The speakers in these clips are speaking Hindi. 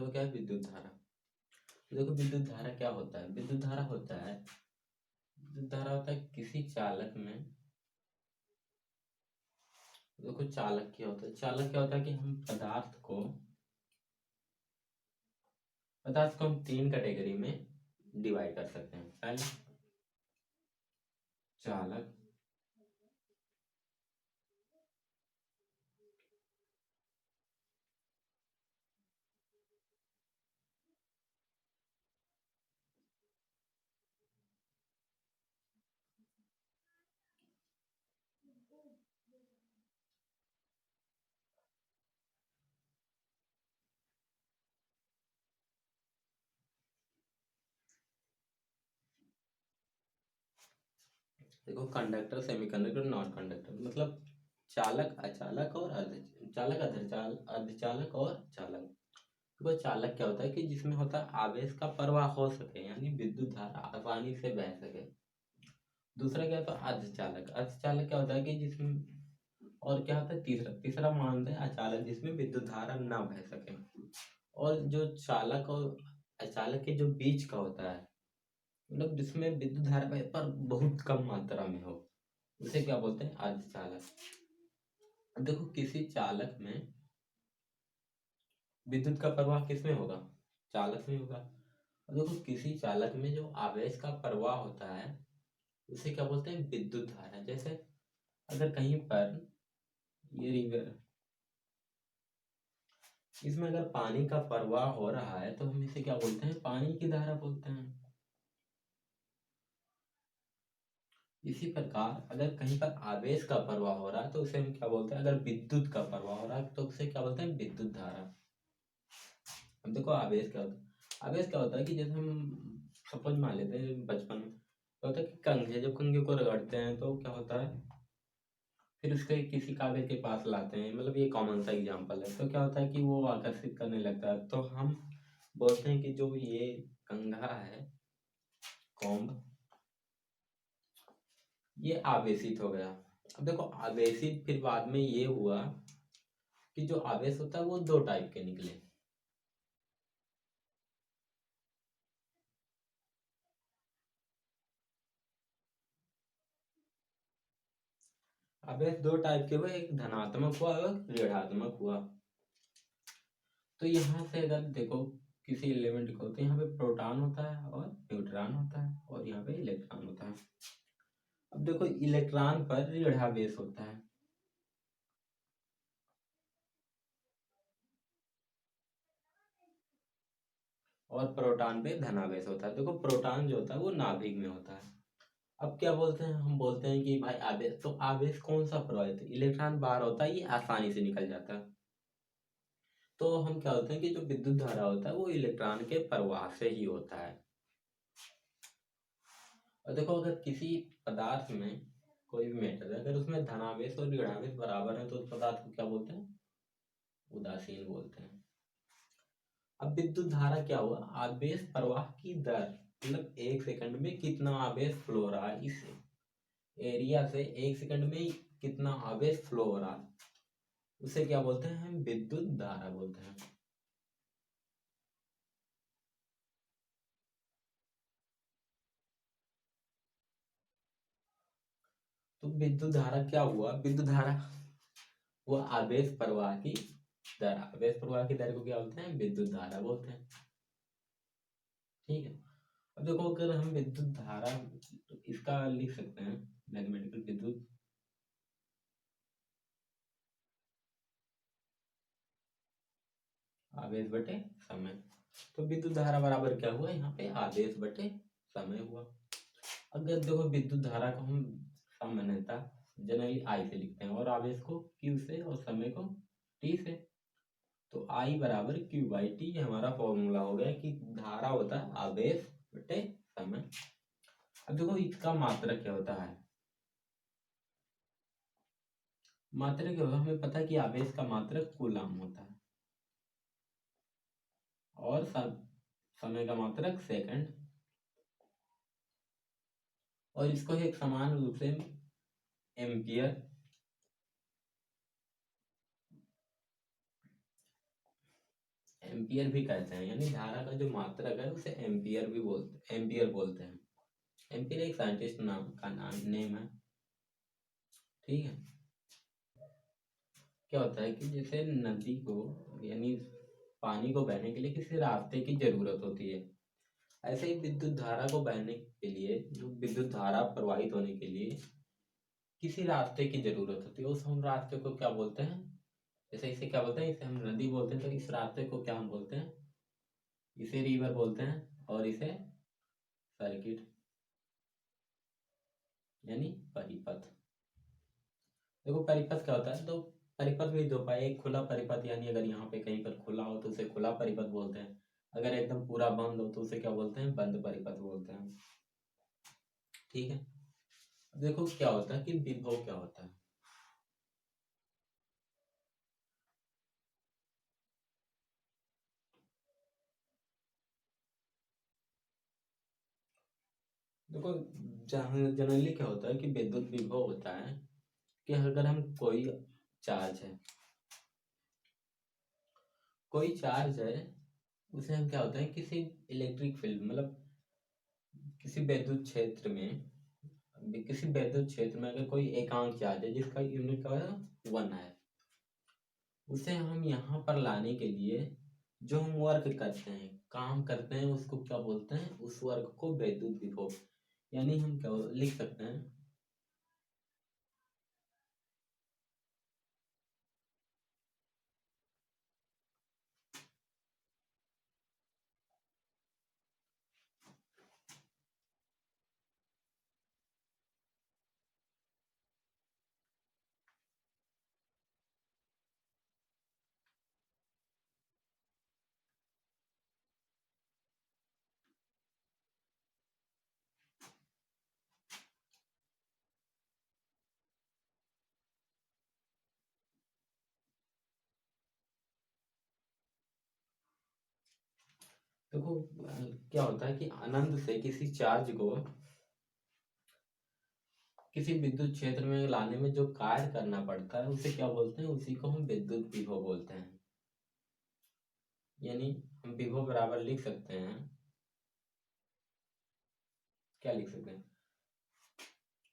वो क्या है, विद्युत धारा। तो देखो विद्युत धारा क्या होता है, विद्युत धारा होता है, विद्युत धारा होता है किसी चालक में। देखो चालक क्या होता है, चालक क्या होता है कि हम पदार्थ को हम तीन कैटेगरी में डिवाइड कर सकते हैं। पहले चालक, देखो कंडक्टर, सेमीकंडक्टर, नॉन कंडक्टर। मतलब चालक, अचालक और अर्धचालक, अर्धचालक और चालक। देखो चालक क्या होता है कि जिसमें होता है आवेश का प्रवाह हो सके, यानी विद्युत धारा आसानी से बह सके। दूसरा क्या होता है, अर्धचालक। अर्धचालक क्या होता है कि जिसमें, और क्या होता है तीसरा, तीसरा मानते हैं अचालक, जिसमें विद्युत धारा ना बह सके। और जो चालक और अचालक के जो बीच का होता है, मतलब जिसमें विद्युत धारा पर बहुत कम मात्रा में हो, उसे क्या बोलते हैं, अर्धचालक। अब देखो किसी चालक में विद्युत का प्रवाह किसमें होगा, चालक में होगा। अब देखो किसी चालक में जो आवेश का प्रवाह होता है उसे क्या बोलते हैं, विद्युत धारा। जैसे अगर कहीं पर ये रिवर, इसमें अगर पानी का प्रवाह हो रहा है तो हम इसे क्या बोलते हैं, पानी की धारा बोलते हैं। इसी प्रकार अगर कहीं पर आवेश का प्रवाह हो रहा है तो उसे हम क्या बोलते हैं, अगर विद्युत का प्रवाह हो रहा है तो उसे क्या बोलते हैं, विद्युत धारा। अब देखो आवेश क्या होता है, आवेश क्या होता है कि जैसे हम सपोज मान लेते हैं बचपन में क्या होता है कि कंघे, जब कंघे को रगड़ते हैं तो क्या होता है, फिर उसके किसी कागज के पास लाते हैं, मतलब ये कॉमन सा एग्जांपल है, तो क्या होता है कि वो आकर्षित करने लगता है, तो हम बोलते हैं कि जो ये कंघा है, कॉम्ब, ये आवेशित हो गया। अब देखो आवेशित, फिर बाद में ये हुआ कि जो आवेश होता है वो दो टाइप के निकले। आवेश दो टाइप के हुए, एक धनात्मक हुआ और एक ऋणात्मक हुआ। तो यहाँ से अगर देखो किसी एलिमेंट को, तो यहाँ पे प्रोटॉन होता है और न्यूट्रॉन होता है, और यहाँ पे इलेक्ट्रॉन होता है। अब देखो इलेक्ट्रॉन पर ऋणावेश होता है, और प्रोटॉन पे धनावेश होता है। देखो प्रोटॉन जो होता है वो नाभिक में होता है। अब क्या बोलते हैं, हम बोलते हैं कि भाई आवेश, तो आवेश कौन सा प्रवाहित है, इलेक्ट्रॉन बाहर होता है, ये आसानी से निकल जाता है। तो हम क्या होते हैं कि जो विद्युत धारा होता है वो इलेक्ट्रॉन के प्रवाह से ही होता है। और देखो अगर किसी पदार्थ में, कोई भी मेटर है, अगर उसमें धनावेश और ऋणावेश बराबर है तो उस पदार्थ को क्या बोलते हैं, उदासीन बोलते हैं। अब विद्युत धारा क्या हुआ, आवेश प्रवाह की दर, मतलब एक सेकंड में कितना आवेश फ्लो हो रहा है, इस एरिया से एक सेकंड में कितना आवेश फ्लो हो रहा है, उसे क्या बोलते हैं, हम विद्युत धारा बोलते हैं। तो विद्युत धारा क्या हुआ, विद्युत धारा वो आवेश प्रवाह की दर, आवेश प्रवाह की दर को क्या बोलते हैं, विद्युत धारा बोलते हैं। ठीक है। अब देखो अगर हम विद्युत धारा, तो इसका लिख सकते हैं मैथमेटिकल, विद्युत आवेश बटे समय। तो विद्युत धारा बराबर क्या हुआ, यहाँ पे आवेश बटे समय हुआ। अगर देखो विद्युत धारा को हम सामान्यता जनरली आई से लिखते हैं, और आवेश को क्यू से, और समय को टी से। तो आई बराबर क्यू बाई टी, ये हमारा फॉर्मूला हो गया कि धारा होता है आवेश बटे समय। अब देखो इसका मात्रक क्या होता है, मात्रक क्या होता है, हमें पता है कि आवेश का मात्रक कूलम होता है, और समय का मात्रक सेकंड, और इसको एक समान रूप से एम्पियर, एम्पियर भी कहते हैं, यानी धारा का जो मात्रक है उसे एम्पियर बोलते हैं। एम्पियर एक साइंटिस्ट नेम है। ठीक है। क्या होता है कि जैसे नदी को, यानी पानी को बहने के लिए किसी रास्ते की जरूरत होती है, ऐसे ही विद्युत धारा को बहने के लिए, जो विद्युत धारा प्रवाहित होने के लिए किसी रास्ते की जरूरत होती है, उस हम रास्ते को क्या बोलते हैं? जैसे इसे क्या बोलते हैं? इसे हम नदी बोलते हैं, तो इस रास्ते को क्या हम बोलते हैं? इसे रिवर बोलते हैं, और इसे सर्किट यानी परिपथ। देखो परिपथ क्या होता है, तो परिपथ भी दो पाए, एक खुला परिपथ, यानी अगर यहाँ पे कहीं पर खुला हो तो उसे खुला परिपथ बोलते हैं, अगर एकदम पूरा बंद हो तो उसे क्या बोलते हैं? बंद परिपथ बोलते हैं। ठीक है। अब देखो क्या होता है कि विभव क्या होता है। देखो जनरली क्या होता है कि विद्युत विभव होता है कि अगर हम चार्ज है कोई चार्ज है, उसे हम क्या होता है, किसी इलेक्ट्रिक फील्ड, मतलब किसी विद्युत क्षेत्र में, अगर कोई एकांक चार्ज है जिसका यूनिट क्या है? 1 है, उसे हम यहाँ पर लाने के लिए जो हम वर्क करते हैं, काम करते हैं, उसको क्या बोलते हैं? उस वर्क को विद्युत विभव, यानी हम क्या लिख सकते हैं? देखो क्या होता है कि अनंत से किसी चार्ज को किसी विद्युत क्षेत्र में लाने में जो कार्य करना पड़ता है उसे क्या बोलते हैं? उसी को हम विद्युत विभव बोलते हैं। यानी हम विभव बराबर लिख सकते हैं, क्या लिख सकते हैं?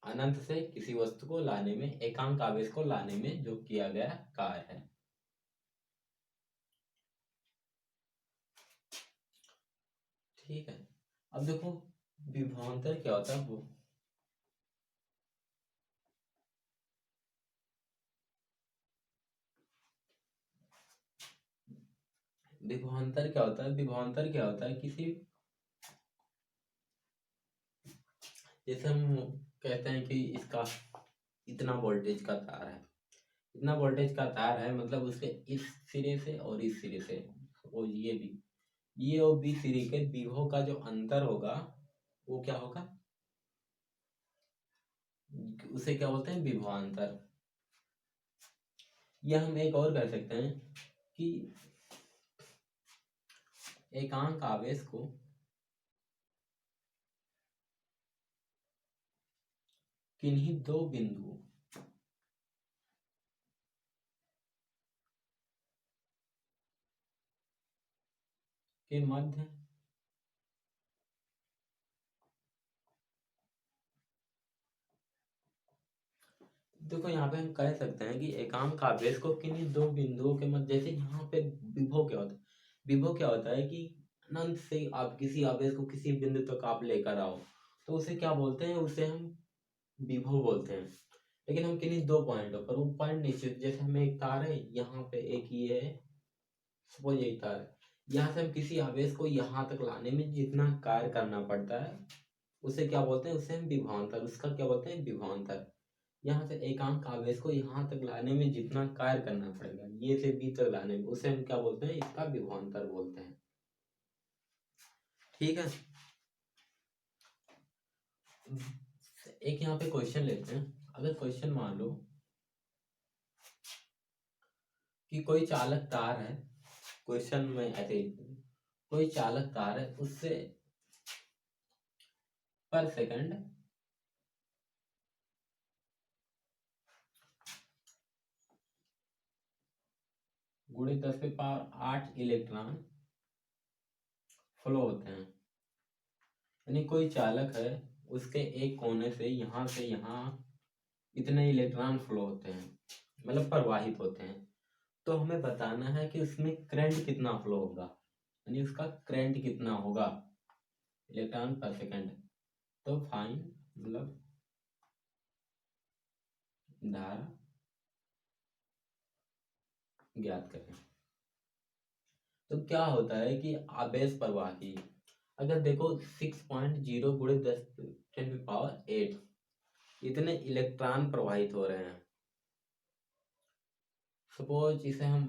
अनंत से किसी वस्तु को लाने में, एकांक आवेश को लाने में जो किया गया कार्य है। ठीक है। अब देखो विभवांतर क्या होता है वो, विभवांतर क्या होता है किसी, जैसे हम कहते हैं कि इसका इतना वोल्टेज का तार है, इतना वोल्टेज का तार है, मतलब उसके इस सिरे से और इस सिरे से, और ये और बी सिरे के विभव का जो अंतर होगा वो क्या होगा? उसे क्या बोलते हैं? विभवांतर। या हम एक और कर सकते हैं कि एकांक आवेश को किन्हीं दो बिंदुओं के मध्य देखो यहाँ पे हम कह सकते हैं कि एकांक आवेश को किन्हीं दो बिंदुओं के मध्य, जैसे यहाँ पे विभव क्या होता है? विभव क्या होता है कि अनंत से आप किसी आवेश को किसी बिंदु तक आप लेकर आओ, तो उसे क्या बोलते हैं? उसे हम विभव बोलते हैं। लेकिन हम किन्हीं दो पॉइंटों पर, वो पॉइंट निश्चित, जैसे हमें एक तार है यहाँ पे, एक ये है, सपोज यही तार है, यहाँ से हम किसी आवेश को यहाँ तक लाने में जितना कार्य करना पड़ता है उसे क्या बोलते हैं? उसे हम विभवांतर, उसका क्या बोलते हैं? विभवांतर। यहाँ से एकांक आवेश को यहाँ तक लाने में जितना कार्य करना पड़ेगा, ये से बी तक लाने में, उसे हम क्या बोलते हैं? इसका विभवांतर बोलते हैं। ठीक है। एक यहाँ पे क्वेश्चन लेते हैं। अगर क्वेश्चन मान लो कि कोई चालक तार है, क्वेश्चन में ऐसे कोई चालक तार है, उससे पर सेकंड × 10⁸ 8 इलेक्ट्रॉन फ्लो होते हैं। यानी कोई चालक है, उसके एक कोने से यहाँ इतने इलेक्ट्रॉन फ्लो होते हैं, मतलब प्रवाहित होते हैं। तो हमें बताना है कि उसमें करंट कितना फ्लो होगा, यानी उसका करंट कितना होगा इलेक्ट्रॉन पर सेकंड। तो फाइन मतलब धारा ज्ञात करें। तो क्या होता है कि आवेश प्रवाही, अगर देखो 6.0 गुणे 10⁸ इतने इलेक्ट्रॉन प्रवाहित हो रहे हैं। सपोज इसे हम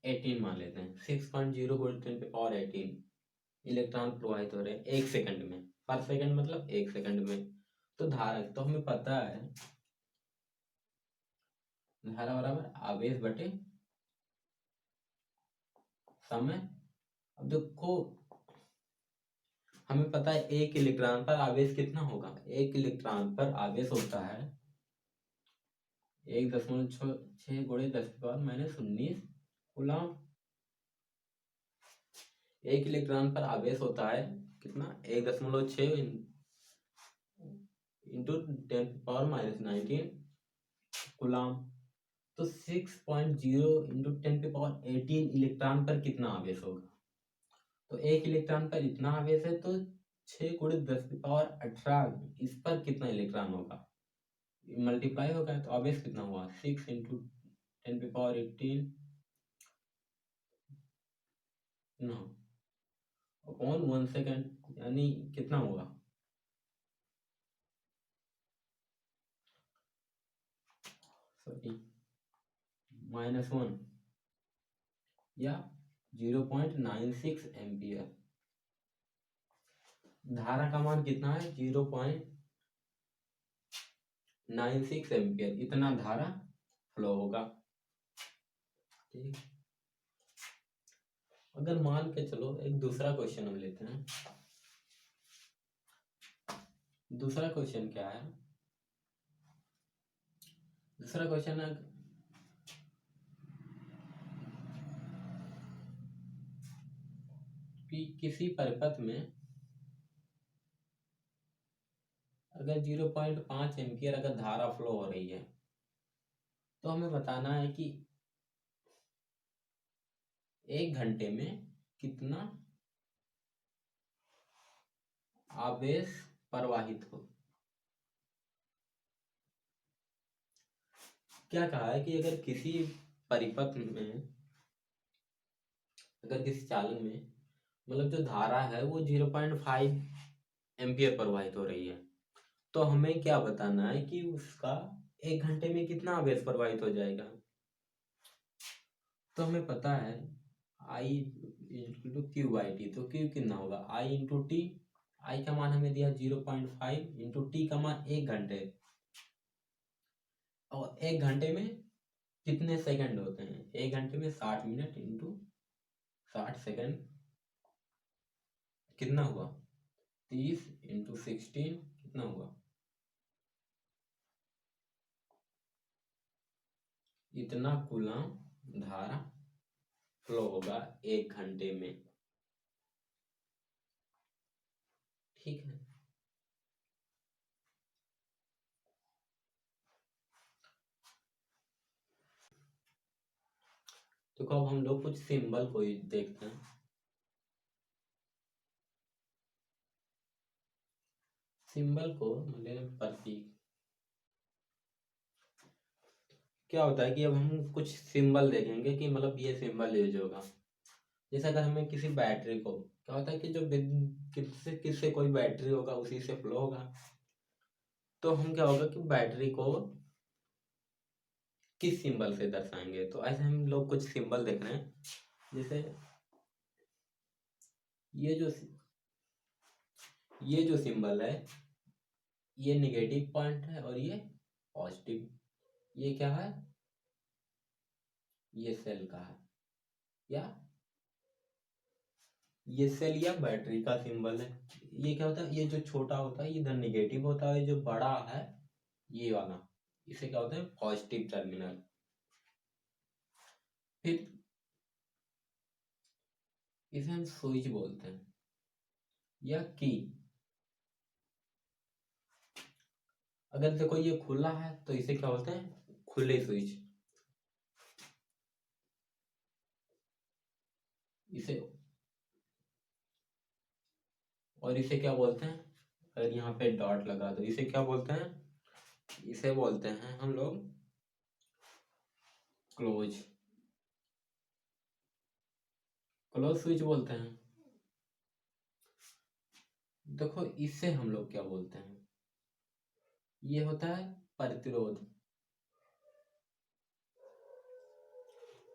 18 मान लेते हैं। 6.0 गुणे 10⁸ इलेक्ट्रॉन प्रवाहित हो रहे हैं 1 सेकंड में। पर सेकंड मतलब 1 सेकंड में। तो धारा, तो हमें पता है धारा बराबर आवेश बटे समय। अब देखो हमें पता है एक इलेक्ट्रॉन पर आवेश कितना होगा। एक इलेक्ट्रॉन पर आवेश होता है 1.6 गुणे 10⁻−19 कूलम। एक इलेक्ट्रॉन पर आवेश होता है कितना, 1.6 इंटू 10⁻−19 कूलम। तो 6.0 इंटू 10⁻18 इलेक्ट्रॉन पर कितना आवेश होगा। तो एक इलेक्ट्रॉन पर इतना आवेश है, तो 6 गुणे 10⁻18 इस पर कितना इलेक्ट्रॉन होगा, मल्टीप्लाई होगा। तो आवेश कितना हुआ 6 इंटू 10⁻18 ना अपॉन 1 सेकेंड, यानी कितना होगा सॉरी -1 या 0.96 एम्पियर। धारा का मान कितना है 0.96 एम्पियर, इतना धारा फ्लो होगा। ठीक, अगर मान के चलो एक दूसरा क्वेश्चन हम लेते हैं। दूसरा क्वेश्चन क्या है, दूसरा क्वेश्चन है कि किसी परिपथ में अगर 0.5 एम्पियर अगर धारा फ्लो हो रही है, तो हमें बताना है कि 1 घंटे में कितना आवेश प्रवाहित हो। क्या कहा है कि अगर किसी परिपथ में, अगर किसी चालन में मतलब जो धारा है वो 0.5 एम्पियर प्रवाहित हो रही है, तो हमें क्या बताना है कि उसका 1 घंटे में कितना आवेश प्रवाहित हो जाएगा। तो हमें पता है I into Q by T. तो क्यू कितना होगा I इंटू टी। आई का मान हमें दिया 0.5 इंटू टी का मान 1 घंटे। और 1 घंटे में कितने सेकंड होते हैं, 1 घंटे में 60 मिनट इंटू 60 सेकंड कितना हुआ 30 इंटू 16 कितना हुआ, इतना कूलम धारा फ्लो होगा 1 घंटे में। ठीक है, तो अब हम लोग कुछ सिंबल को ही देखते हैं। सिंबल को मतलब प्रतीक क्या होता है कि अब हम कुछ सिंबल देखेंगे कि मतलब ये सिंबल यूज होगा। जैसे अगर हमें किसी बैटरी को, क्या होता है कि जो किससे किससे कोई बैटरी होगा उसी से फ्लो होगा। तो हम क्या होगा कि बैटरी को किस सिंबल से दर्शाएंगे। तो ऐसे हम लोग कुछ सिंबल देख रहे हैं। जैसे ये जो सिंबल है, ये निगेटिव पॉइंट है और ये पॉजिटिव। ये क्या है, ये सेल का है, या ये सेल या बैटरी का सिंबल है। ये क्या होता है, ये जो छोटा होता है ये इधर निगेटिव होता है, जो बड़ा है ये वाला, इसे क्या होता है पॉजिटिव टर्मिनल। फिर इसे हम स्विच बोलते हैं। या की। अगर देखो ये खुला है तो इसे क्या बोलते हैं, खुले स्विच। इसे, और इसे क्या बोलते हैं, अगर यहाँ पे डॉट लगा दो, इसे क्या बोलते हैं, इसे बोलते हैं हम लोग क्लोज, क्लोज स्विच बोलते हैं। देखो इसे हम लोग क्या बोलते हैं, ये होता है प्रतिरोध।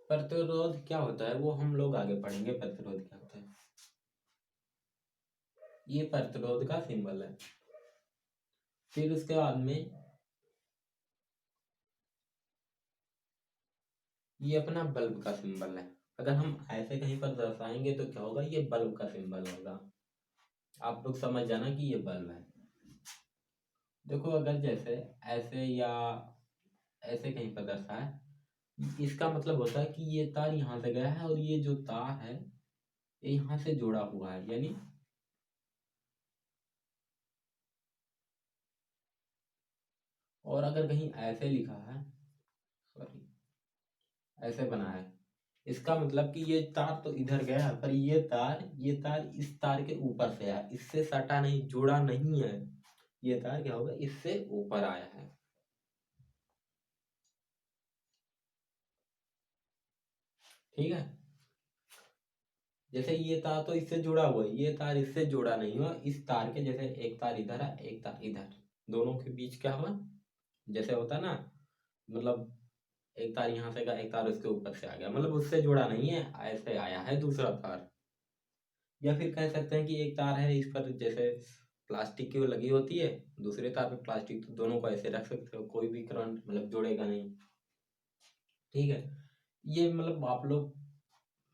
प्रतिरोध क्या होता है वो हम लोग आगे पढ़ेंगे, प्रतिरोध क्या होता है। ये प्रतिरोध का सिंबल है। फिर उसके बाद में ये अपना बल्ब का सिंबल है। अगर हम ऐसे कहीं पर दर्शाएंगे तो क्या होगा, ये बल्ब का सिंबल होगा। आप लोग समझ जाना कि ये बल्ब है। देखो अगर जैसे ऐसे या ऐसे कहीं पर दर्शाए, इसका मतलब होता है कि ये तार यहाँ से गया है और ये जो तार है ये यहाँ से जुड़ा हुआ है, यानी और अगर कहीं ऐसे लिखा है, सॉरी ऐसे बना है, इसका मतलब कि ये तार तो इधर गया है, पर ये तार इस तार के ऊपर से आया, इससे सटा नहीं, जुड़ा नहीं है। ये तार क्या होगा, इससे ऊपर आया है। ठीक है। जैसे ये तार तो इससे जुड़ा हुआ है, ये तार इससे जुड़ा नहीं हुआ, इस तार के जैसे एक तार इधर है एक तार इधर, दोनों के बीच क्या हुआ, जैसे होता है ना, मतलब एक तार यहाँ से गया एक तार उसके ऊपर से आ गया, मतलब उससे जुड़ा नहीं है, ऐसे आया है दूसरा तार। या फिर कह सकते हैं कि एक तार है, इस पर जैसे प्लास्टिक की वो लगी होती है, दूसरे तार पे प्लास्टिक, तो दोनों को ऐसे रख सकते हो, कोई भी करंट मतलब जुड़ेगा नहीं। ठीक है। ये मतलब आप लोग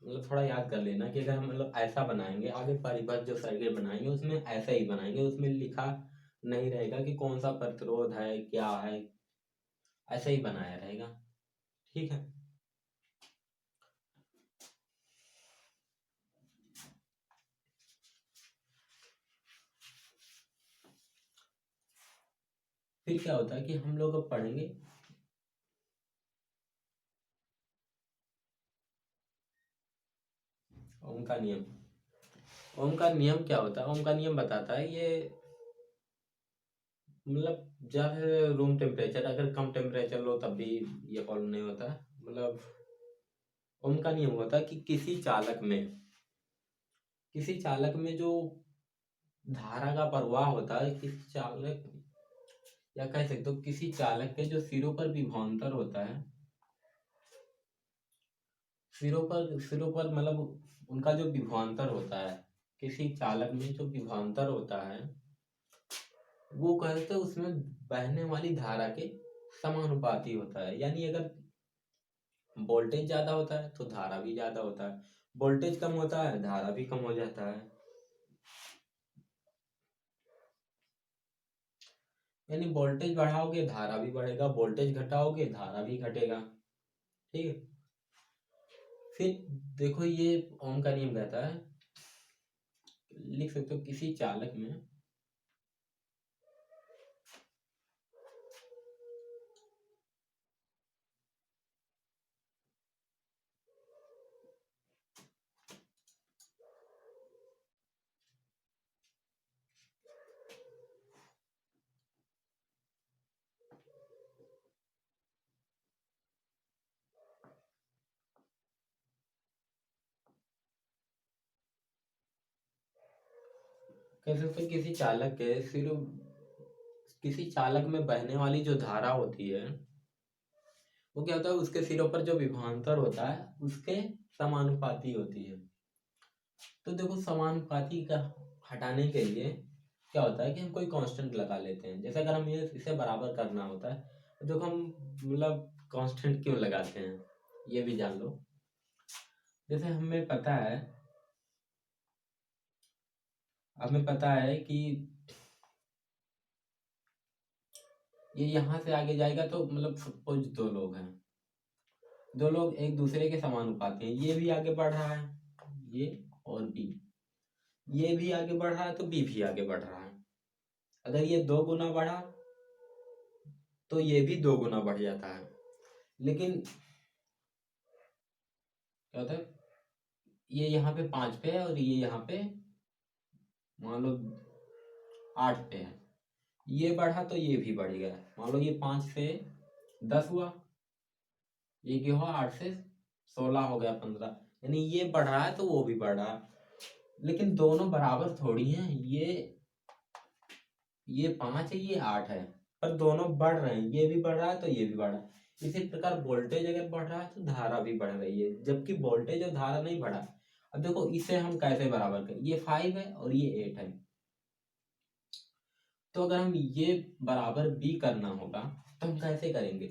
मतलब थोड़ा याद कर लेना कि अगर हम मतलब ऐसा बनाएंगे, आगे परिपथ जो सर्किट बनाएंगे उसमें ऐसा ही बनाएंगे, उसमें लिखा नहीं रहेगा कि कौन सा प्रतिरोध है क्या है, ऐसा ही बनाया रहेगा। ठीक है। फिर क्या होता है कि हम लोग अब पढ़ेंगे ओम का नियम। ओम का नियम क्या होता है, ओम का नियम बताता है ये, मतलब जब रूम टेम्परेचर, अगर कम टेम्परेचर लो तब भी ये फॉलो नहीं होता है। मतलब ओम का नियम होता है कि किसी चालक में जो धारा का प्रवाह होता है, किसी चालक, या कह सकते हो किसी चालक के जो सिरों पर विभवांतर होता है, सिरों पर मतलब उनका जो विभवांतर होता है, किसी चालक में जो विभवांतर होता है, वो कहते हैं उसमें बहने वाली धारा के समानुपाती होता है। यानी अगर वोल्टेज ज्यादा होता है तो धारा भी ज्यादा होता है, वोल्टेज कम होता है धारा भी कम हो जाता है। यानी वोल्टेज बढ़ाओगे धारा भी बढ़ेगा, वोल्टेज घटाओगे धारा भी घटेगा। ठीक है। फिर देखो ये ओम का नियम कहता है, लिख सकते हो किसी चालक में कह सकते हो किसी चालक में बहने वाली जो धारा होती है, वो क्या होता है, उसके सिरों पर जो विभवांतर होता है उसके समानुपाती होती है। तो देखो समानुपाती का हटाने के लिए क्या होता है कि हम कोई कांस्टेंट लगा लेते हैं। जैसे अगर हम ये इसे बराबर करना होता है तो देखो हम मतलब कांस्टेंट क्यों लगाते हैं ये भी जान लो। जैसे हमें पता है कि ये यहाँ से आगे जाएगा, तो मतलब सपोज दो लोग एक दूसरे के समानुपाती हैं, ये भी आगे बढ़ रहा है, ये और बी, ये भी आगे बढ़ रहा है तो बी भी आगे बढ़ रहा है। अगर ये 2 गुना बढ़ा तो ये भी 2 गुना बढ़ जाता है। लेकिन क्या होता है, ये यहाँ पे 5 पे है और ये यहाँ पे मान लो 8 पे है, ये बढ़ा तो ये भी बढ़ गया। मान लो ये 5 से 10 हुआ, ये क्या हुआ 8 से 16 हो गया 15, यानी ये बढ़ रहा है तो वो भी बढ़ रहा है। लेकिन दोनों बराबर थोड़ी हैं, ये 5 है ये 8 है, पर दोनों बढ़ रहे हैं, ये भी बढ़ रहा है तो ये भी बढ़ रहा है। इसी प्रकार वोल्टेज अगर बढ़ रहा है तो धारा भी बढ़ रही है, जबकि वोल्टेज और धारा नहीं बढ़ा। अब देखो इसे हम कैसे बराबर करें, ये 5 है और ये 8 है, तो अगर हम ये बराबर बी करना होगा तो हम कैसे करेंगे,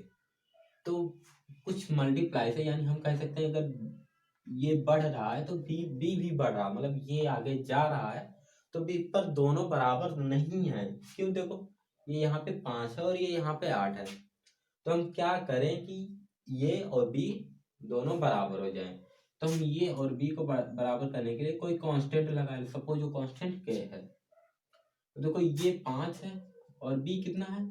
तो कुछ मल्टीप्लाई से, यानी हम कह सकते हैं अगर ये बढ़ रहा है तो बी बी भी बढ़ रहा है, मतलब ये आगे जा रहा है तो बी, पर दोनों बराबर नहीं है। क्यों, देखो ये यहाँ पे 5 है और ये यहाँ पे 8 है, तो हम क्या करें कि ये और बी दोनों बराबर हो जाएं। तो हम ये और बी को बराबर करने के लिए कोई कांस्टेंट लगा ले, सपोज जो कांस्टेंट के है, तो देखो ये 5 है और बी कितना है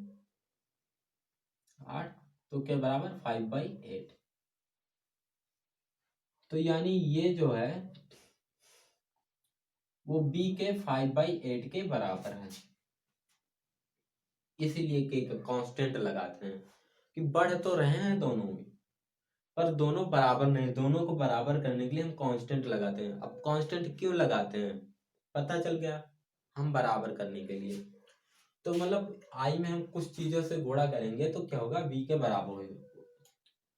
8, तो क्या बराबर 5/8। तो यानी ये जो है वो बी के 5/8 के बराबर है। इसीलिए के कांस्टेंट लगाते हैं कि बढ़ तो रहे हैं दोनों में, पर दोनों बराबर नहीं, दोनों को बराबर करने के लिए हम कांस्टेंट लगाते हैं। अब कांस्टेंट क्यों लगाते हैं पता चल गया, हम बराबर करने के लिए। तो मतलब आई में हम कुछ चीजों से गुणा करेंगे तो क्या होगा, बी के बराबर होगा,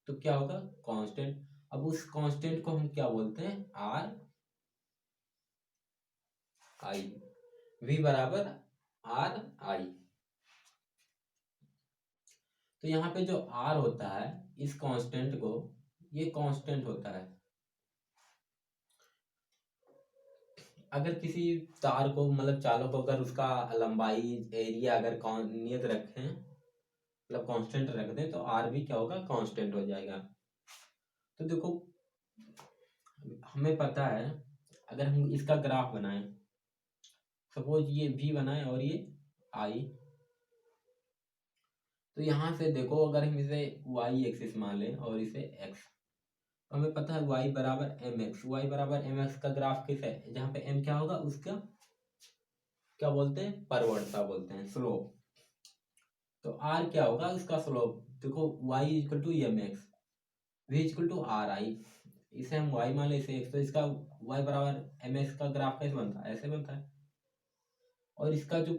तो क्या होगा कांस्टेंट। अब उस कांस्टेंट को हम क्या बोलते हैं, आर आई, वी बराबर आर आई। तो यहाँ पे जो आर होता है इस कांस्टेंट को, ये कांस्टेंट होता है। अगर किसी तार को मतलब चालों को अगर उसका लंबाई एरिया अगर नियत रखें, मतलब कांस्टेंट रख दें, तो आर भी क्या होगा कांस्टेंट हो जाएगा। तो देखो हमें पता है अगर हम इसका ग्राफ बनाएं, सपोज ये v बनाएं और ये i, तो यहाँ से देखो अगर हम इसे y एक्सिस मान लें और इसे x, तो हमें पता है y बराबर mx, y बराबर mx का ग्राफ किस है, जहाँ पे m क्या होगा उसका क्या बोलते हैं, परवड़ता बोलते हैं, स्लोप। तो r क्या होगा उसका स्लोप, देखो y equal to m x, V equal to R I, इसे हम y मान ले इसे x, तो इसका y बराबर एम एक्स का ग्राफ कैसे बनता है, ऐसे बनता है। और इसका जो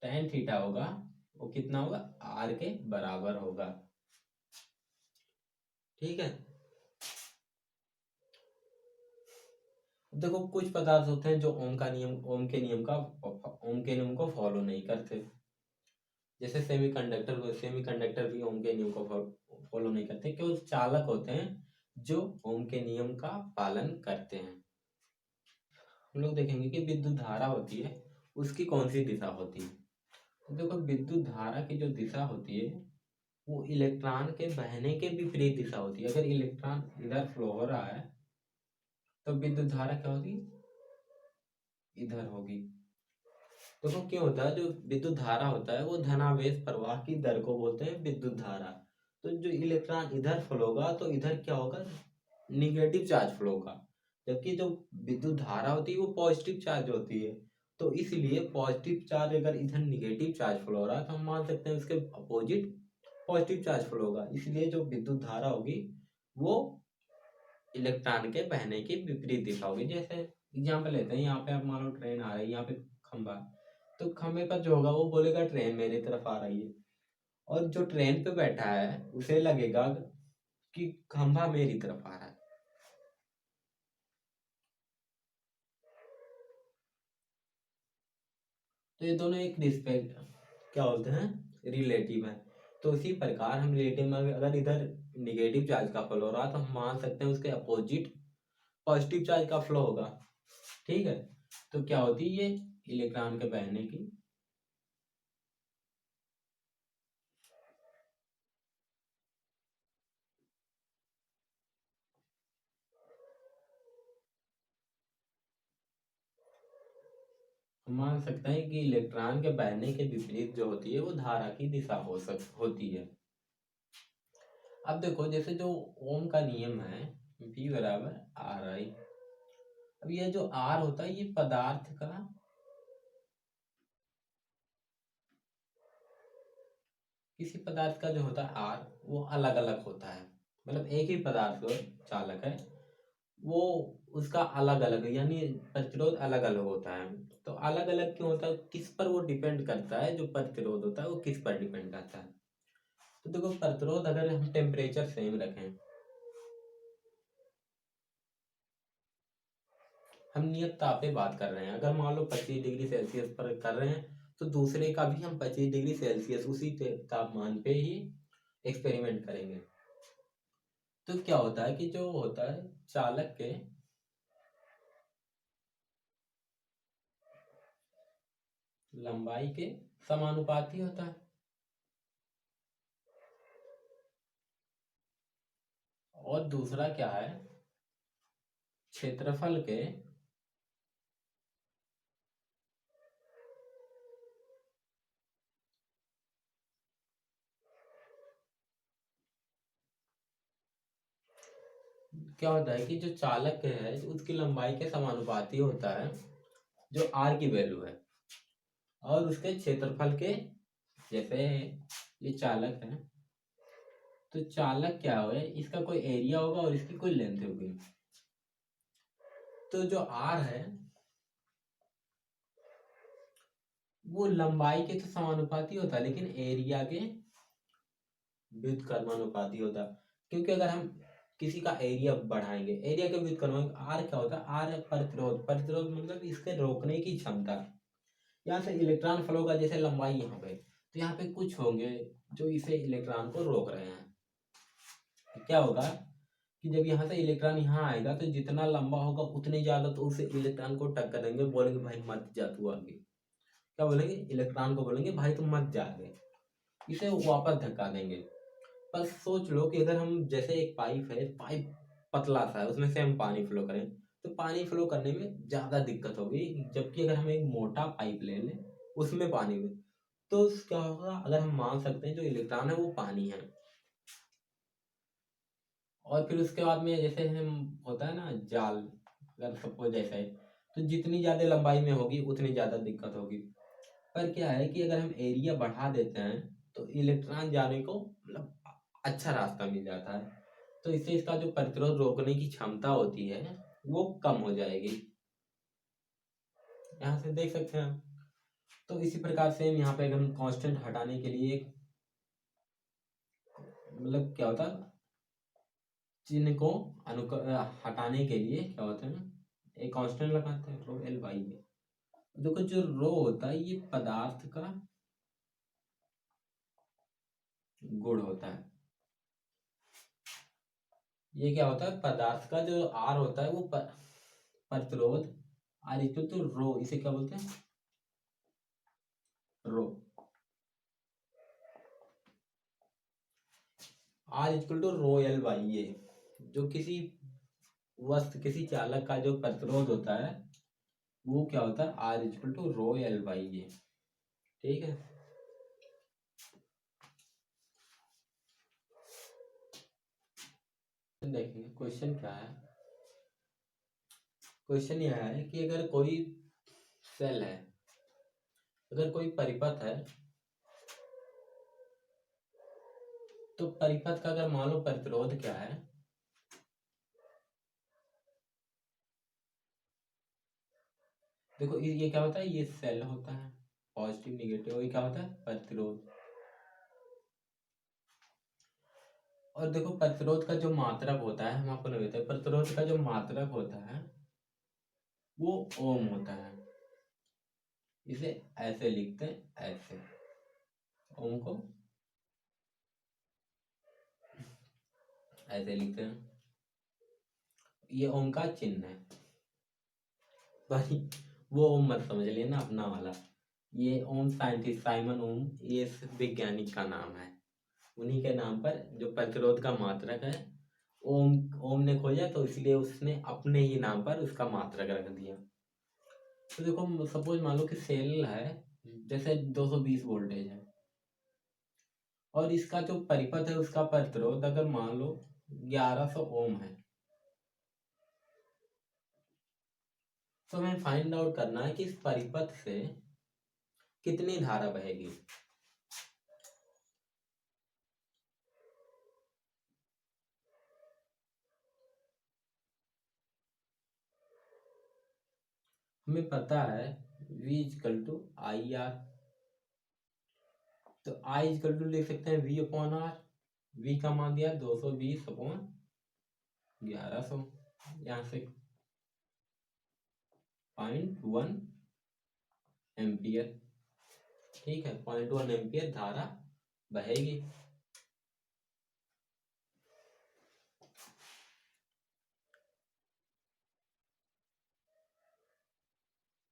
tan थीटा होगा वो कितना होगा, r के बराबर होगा। ठीक है, देखो कुछ पदार्थ होते हैं जो ओम के नियम को फॉलो नहीं करते, जैसे सेमीकंडक्टर भी ओम के नियम को फॉलो नहीं करते, केवल चालक होते हैं जो ओम के नियम का पालन करते हैं। हम लोग देखेंगे कि विद्युत धारा होती है उसकी कौन सी दिशा होती है। तो देखो विद्युत धारा की जो दिशा होती है वो इलेक्ट्रॉन के बहने के विपरीत दिशा होती है। अगर इलेक्ट्रॉन इधर फ्लो हो रहा है तो विद्युत धारा क्या होगी, इधर होगी। देखो क्या होता है, जो विद्युत धारा होता है वो धनावेश प्रवाह की दर को बोलते हैं विद्युत धारा। तो जो इलेक्ट्रॉन इधर फ्लो होगा तो इधर क्या होगा, निगेटिव चार्ज फ्लो होगा, जबकि जो विद्युत धारा होती है वो पॉजिटिव चार्ज होती है। तो इसलिए पॉजिटिव चार्ज अगर इधर निगेटिव चार्ज फ्लो हो रहा है तो हम मान सकते हैं उसके अपोजिट पॉजिटिव चार्ज फ्लो होगा। इसलिए जो विद्युत धारा होगी वो इलेक्ट्रॉन के बहने की विपरीत दिशा होगी। जैसे एग्जाम्पल लेते हैं, यहाँ पे आप मान लो ट्रेन आ रही है, यहाँ पे खंभा, तो खंभे पर जो होगा वो बोलेगा ट्रेन मेरी तरफ आ रही है, और जो ट्रेन पे बैठा है उसे लगेगा कि खंभा मेरी तरफ आ रहा है। तो ये दोनों एक रिस्पेक्ट क्या बोलते हैं, रिलेटिव है। तो इसी प्रकार हम रिलेटिव में अगर इधर निगेटिव चार्ज का फ्लो हो रहा है तो हम मान सकते हैं उसके अपोजिट पॉजिटिव चार्ज का फ्लो होगा। ठीक है, तो क्या होती है ये इलेक्ट्रॉन के बहने की हम मान सकते हैं कि इलेक्ट्रॉन के बहने के विपरीत जो होती है वो धारा की दिशा होती है। अब देखो जैसे जो ओम का नियम है, V बराबर आर आई। अब ये जो आर होता है ये पदार्थ का, किसी पदार्थ का जो होता है आर वो अलग अलग होता है। मतलब एक ही पदार्थ जो चालक है वो उसका अलग अलग यानी प्रतिरोध अलग अलग होता है। तो अलग अलग क्यों होता है, किस पर वो डिपेंड करता है, जो प्रतिरोध होता है वो किस पर डिपेंड करता है। तो देखो प्रतिरोध अगर हम टेम्परेचर सेम रखें, हम नियत ताप पे बात कर रहे हैं, अगर मान लो 25 डिग्री सेल्सियस पर कर रहे हैं तो दूसरे का भी हम 25 डिग्री सेल्सियस उसी तापमान पे ही एक्सपेरिमेंट करेंगे। तो क्या होता है कि जो होता है चालक के लंबाई के समानुपाती होता है, और दूसरा क्या है क्षेत्रफल के क्या होता है कि जो चालक है उसकी लंबाई के समानुपाती होता है जो आर की वैल्यू है, और उसके क्षेत्रफल के, जैसे ये चालक है तो चालक क्या है इसका कोई एरिया होगा और इसकी कोई लेंथ होगी। तो जो आर है वो लंबाई के तो समानुपाती होता है लेकिन एरिया के व्युत्क्रमानुपाती होता है। क्योंकि अगर हम किसी का एरिया बढ़ाएंगे, एरिया के व्युत्क्रमानुपाती, आर क्या होता है, आर प्रतिरोध, प्रतिरोध मतलब इसके रोकने की क्षमता। यहाँ से इलेक्ट्रॉन फ्लो का जैसे लंबाई यहाँ पे, तो यहाँ पे कुछ होंगे जो इसे इलेक्ट्रॉन को रोक रहे हैं। क्या होगा कि जब यहाँ से इलेक्ट्रॉन यहाँ आएगा तो जितना लंबा होगा उतने ज्यादा तो उसे इलेक्ट्रॉन को टक्कर देंगे, बोलेंगे भाई मत जा तू आगे। क्या बोलेंगे, इलेक्ट्रॉन को बोलेंगे भाई तुम मत जा आगे, इसे वापस धक्का देंगे। पर सोच लो कि अगर हम जैसे एक पाइप है, पाइप पतला सा है, उसमें से हम पानी फ्लो करें तो पानी फ्लो करने में ज्यादा दिक्कत होगी, जबकि अगर हम एक मोटा पाइप ले लें उसमें पानी में, तो क्या होगा, अगर हम मान सकते हैं जो इलेक्ट्रॉन है वो पानी है। और फिर उसके बाद में जैसे हम होता है ना जाल, अगर सपोज ऐसा है तो जितनी ज्यादा लंबाई में होगी उतनी ज्यादा दिक्कत होगी। पर क्या है कि अगर हम एरिया बढ़ा देते हैं तो इलेक्ट्रॉन जाने को मतलब अच्छा रास्ता मिल जाता है, तो इससे इसका जो प्रतिरोध रोकने की क्षमता होती है वो कम हो जाएगी। यहाँ से देख सकते हैं हम। तो इसी प्रकार से हम यहाँ पे अगर हम कांस्टेंट हटाने के लिए मतलब क्या होता है, चिन्ह को हटाने के लिए क्या होता है ना, एक कांस्टेंट लगाते हैं रो एल बाई ए। देखो जो रो होता है ये पदार्थ का गुण होता है। ये क्या होता है, पदार्थ का जो आर होता है वो प्रतिरोध, आर इक्वल टू रो, इसे क्या बोलते हैं, rho. R equal to rho L by A, जो किसी वस्तु किसी चालक का जो प्रतिरोध होता है वो क्या होता है, R equal to rho L by A. ठीक है। देखेंगे क्वेश्चन क्या है। क्वेश्चन यह है कि अगर कोई सेल है, अगर कोई परिपथ है, तो परिपथ का अगर मान लो प्रतिरोध क्या है, देखो ये क्या होता है, ये सेल होता है पॉजिटिव निगेटिव, ये क्या होता है प्रतिरोध। और देखो प्रतिरोध का जो मात्रक होता है, हम आपको नहीं बताते, प्रतिरोध का जो मात्रक होता है वो ओम होता है। इसे ऐसे लिखते हैं, ऐसे ओम को ऐसे लिखते हैं, ये ओम का चिन्ह है भाई। वो ओम मत समझ लेना अपना वाला, ये ओम साइंटिस्ट साइमन ओम, ये वैज्ञानिक का नाम है। उन्हीं के नाम पर जो प्रतिरोध का मात्रक है ओम, ओम ने खोजा तो इसलिए उसने अपने ही नाम पर उसका मात्रक रख दिया। तो देखो सपोज मान लो कि सेल है, जैसे 220 वोल्टेज है, और इसका जो परिपथ है उसका प्रतिरोध अगर मान लो 1100 ओम है, तो हमें फाइंड आउट करना है कि इस परिपथ से कितनी धारा बहेगी। हमें पता है V is equal to I R, तो I इजकल टू लिख सकते हैं V अपॉन आर। V का मान दिया 220 अपॉन 1100, यहाँ से 0.1 एम्पियर। ठीक है, 0.1 एम्पियर धारा बहेगी।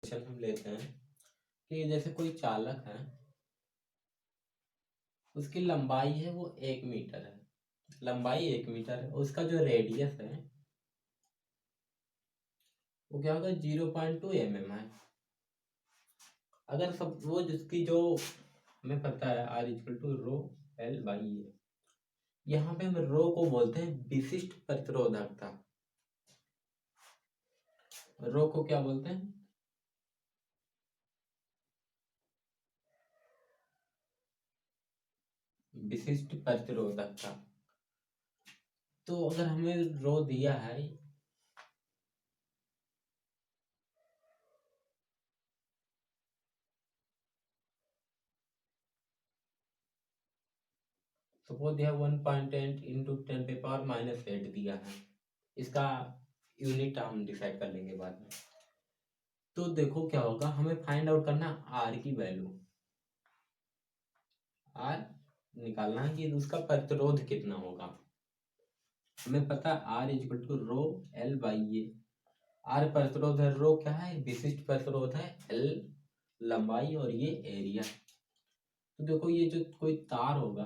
हम लेते हैं कि जैसे कोई चालक है, उसकी लंबाई है वो 1 मीटर है, लंबाई 1 मीटर है, उसका जो रेडियस है वो क्या होगा 0.2 mm है। अगर सब वो जिसकी जो हमें पता है R equal to rho L by A, यहाँ पे हम रो को बोलते हैं विशिष्ट प्रतिरोधकता। रो को क्या बोलते हैं? विशिष्ट प्रतिरोधकता। तो अगर हमें रो दिया है, सपोज दिया 1.8 इंटू 10⁻⁻8 दिया है, इसका यूनिट हम डिसाइड कर लेंगे बाद में। तो देखो क्या होगा, हमें फाइंड आउट करना आर की वैल्यू, आर निकालना है कि उसका प्रतिरोध कितना होगा। हमें पता है R equal to rho L by a. R प्रतिरोध है, रो क्या है विशिष्ट प्रतिरोध है, एल लंबाई और ये एरिया। तो देखो ये जो कोई तार होगा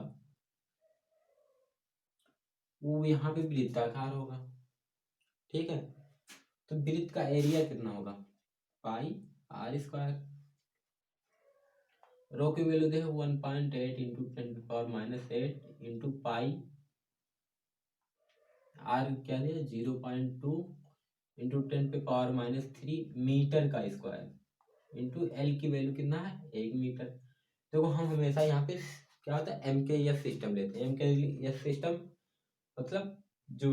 वो यहाँ पे वृत्ताकार होगा, ठीक है। तो वृत्त का एरिया कितना होगा, पाई आर स्क्वायर। रो की वैल्यू देखो 1.8 इंटू 10⁻⁻8 इंटू पाई, आर क्या दिया 0.2 इंटू 10⁻⁻3 मीटर का स्क्वायर इंटू एल की वैल्यू कितना है 1 मीटर। देखो हम हमेशा यहाँ पे क्या होता है एम के एस सिस्टम लेते हैं। एम के एस सिस्टम मतलब जो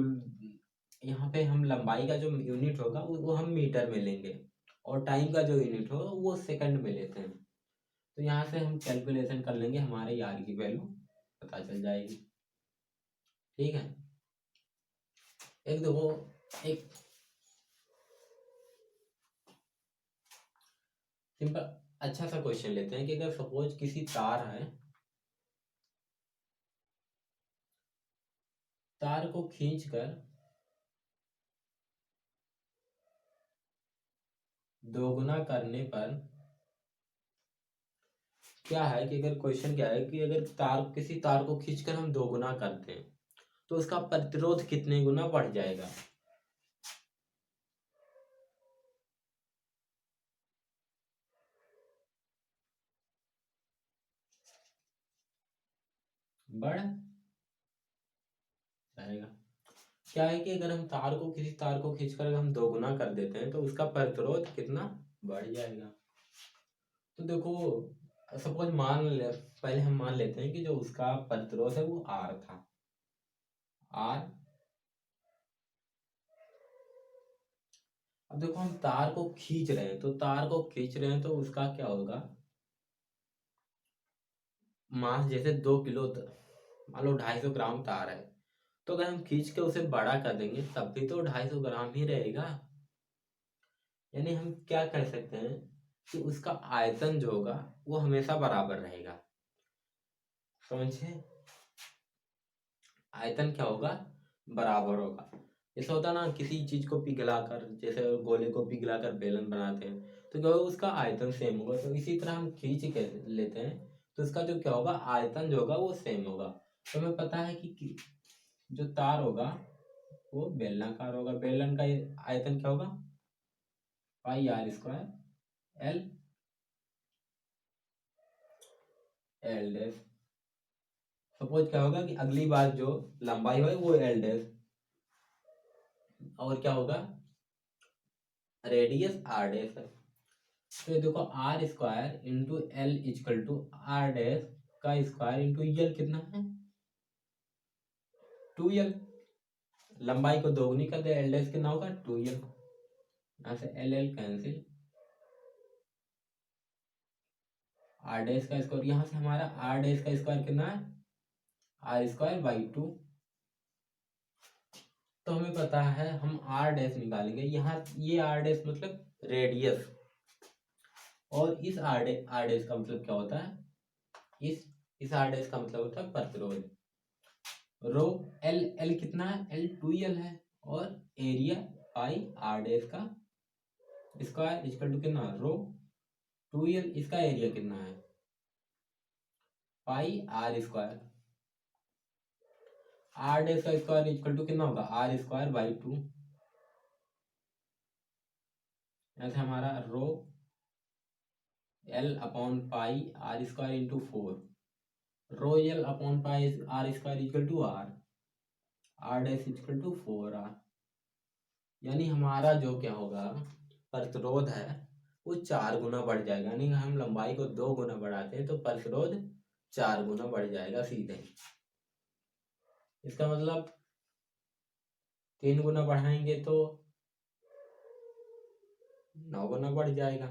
यहाँ पे हम लंबाई का जो यूनिट होगा वो हम मीटर में लेंगे, और टाइम का जो यूनिट होगा वो सेकंड में लेते हैं। तो यहाँ से हम कैलकुलेशन कर लेंगे, हमारे यार की वैल्यू पता चल जाएगी। ठीक है, एक देखो एक सिंपल अच्छा सा क्वेश्चन लेते हैं कि अगर सपोज किसी तार है, तार को खींचकर दोगुना करने पर क्या है कि अगर क्वेश्चन क्या है कि अगर तार किसी तार को खींचकर हम दोगुना करते हैं तो उसका प्रतिरोध कितने गुना बढ़ जाएगा। बढ़ जाएगा। क्या है कि अगर हम तार को किसी तार को खींचकर अगर हम दोगुना कर देते हैं तो उसका प्रतिरोध कितना बढ़ जाएगा। तो देखो सपोज मान ले, पहले हम मान लेते हैं कि जो उसका प्रतिरोध है वो आर था, आर। अब देखो हम तार को खींच रहे हैं, तो तार को खींच रहे हैं तो उसका क्या होगा, मास जैसे 2 किलो, मान लो 250 ग्राम तार है, तो अगर हम खींच के उसे बड़ा कर देंगे तब भी तो 250 ग्राम ही रहेगा। यानी हम क्या कर सकते हैं कि उसका आयतन जो होगा वो हमेशा बराबर रहेगा। समझे, आयतन क्या होगा बराबर होगा। जैसे होता ना किसी चीज को पिघलाकर, जैसे गोले को पिघलाकर बेलन बनाते हैं, तो क्या होगा उसका आयतन सेम होगा। तो इसी तरह हम खींच के लेते हैं तो उसका जो क्या होगा आयतन जो होगा वो सेम होगा। तो हमें पता है कि जो तार होगा वो बेलनाकार होगा, बेलन का आयतन क्या होगा pi R square. L L dash. Suppose क्या होगा कि अगली बार जो लंबाई होगी वो एल डैश, और क्या होगा, रेडियस आर डैश है। तो ये देखो R square into l is equal to R dash का स्क्वायर इंटू यल कितना है, 2l। लंबाई को दोगुनी कर दे, एल डैश कितना होगा 2l। यहाँ से l l cancel, R dash का स्क्वायर, यहाँ से हमारा आर डैश का स्क्वायर कितना है, आर स्क्वायर बाई 2। तो हमें पता है हम आर डैश निकालेंगे, यहाँ ये आर डैश मतलब रेडियस, और इस आर डैश का मतलब क्या होता है, इस आर डैश का मतलब होता है प्रतिरोध। रो एल एल कितना है, एल 2l है, और एरिया पाई आर डैश का स्क्वायर इक्वल टू कितना, रो 2l, इसका एरिया कितना है, pi R square. R dash का स्क्वायर इक्वल टू कितना होगा, आर स्क्वायर बाई 2। ऐसे हमारा rho l upon pi R square into 4, rho l upon pi R square equal to R, R dash equal to 4r। यानी हमारा जो क्या होगा प्रतिरोध है वो 4 गुना बढ़ जाएगा, यानी हम लंबाई को 2 गुना बढ़ाते हैं तो प्रतिरोध 4 गुना बढ़ जाएगा सीधे। इसका मतलब 3 गुना बढ़ाएंगे तो 9 गुना बढ़ जाएगा।